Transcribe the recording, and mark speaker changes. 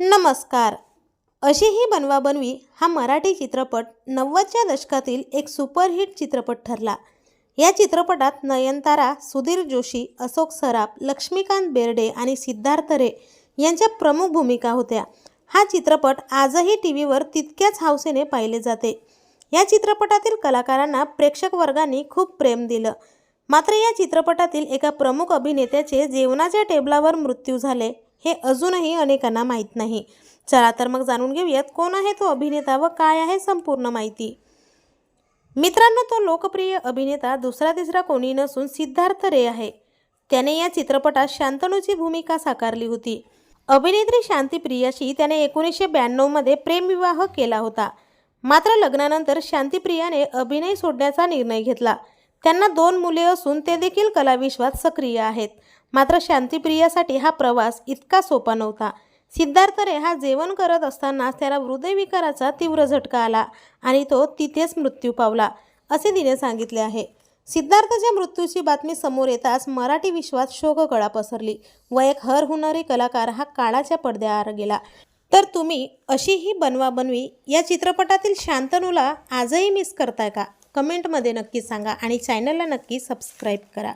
Speaker 1: नमस्कार. अशी ही बनवाबनवी हा मराठी चित्रपट 90च्या दशकातील एक सुपरहिट चित्रपट ठरला. या चित्रपटात नयनतारा, सुधीर जोशी, अशोक सराफ, लक्ष्मीकांत बेर्डे आणि सिद्धार्थ रे यांच्या प्रमुख भूमिका होत्या. हा चित्रपट आजही टीव्हीवर तितक्याच हौसेने पाहिले जाते. या चित्रपटातील कलाकारांना प्रेक्षक वर्गाने खूप प्रेम दिलं. मात्र या चित्रपटातील एका प्रमुख अभिनेत्याचे जेवणाच्या टेबलावर मृत्यू झाले हे अजूनही अनेकांना माहीत नाही. चला तर मग जाणून घेऊयात कोण आहे तो अभिनेता व काय आहे संपूर्ण माहिती. मित्रांनो, तो लोकप्रिय अभिनेता दुसरा तिसरा कोणी नसून सिद्धार्थ रे आहे. त्याने या चित्रपटात शांतनूची भूमिका साकारली होती. अभिनेत्री शांती प्रियाशी त्याने 1992 मध्ये प्रेमविवाह केला होता. मात्र लग्नानंतर शांती प्रियाने अभिनय सोडण्याचा निर्णय घेतला. त्यांना 2 मुले असून ते देखील कलाविश्वात सक्रिय आहेत. मात्र शांतीप्रियासाठी हा प्रवास इतका सोपा नव्हता. सिद्धार्थ रे हा जेवण करत असतानाच त्याला हृदयविकाराचा तीव्र झटका आला आणि तो तिथेच मृत्यू पावला, असे तिने सांगितले आहे. सिद्धार्थच्या मृत्यूची बातमी समोर येताच मराठी विश्वात शोककळा पसरली व एक हरहुन्नरी कलाकार हा काळाच्या पडद्याआड गेला. तर तुम्ही अशी ही बनवाबनवी या चित्रपटातील शांतनूला आजही मिस करताय का? कमेंटमध्ये नक्की सांगा आणि चॅनलला नक्की सबस्क्राईब करा.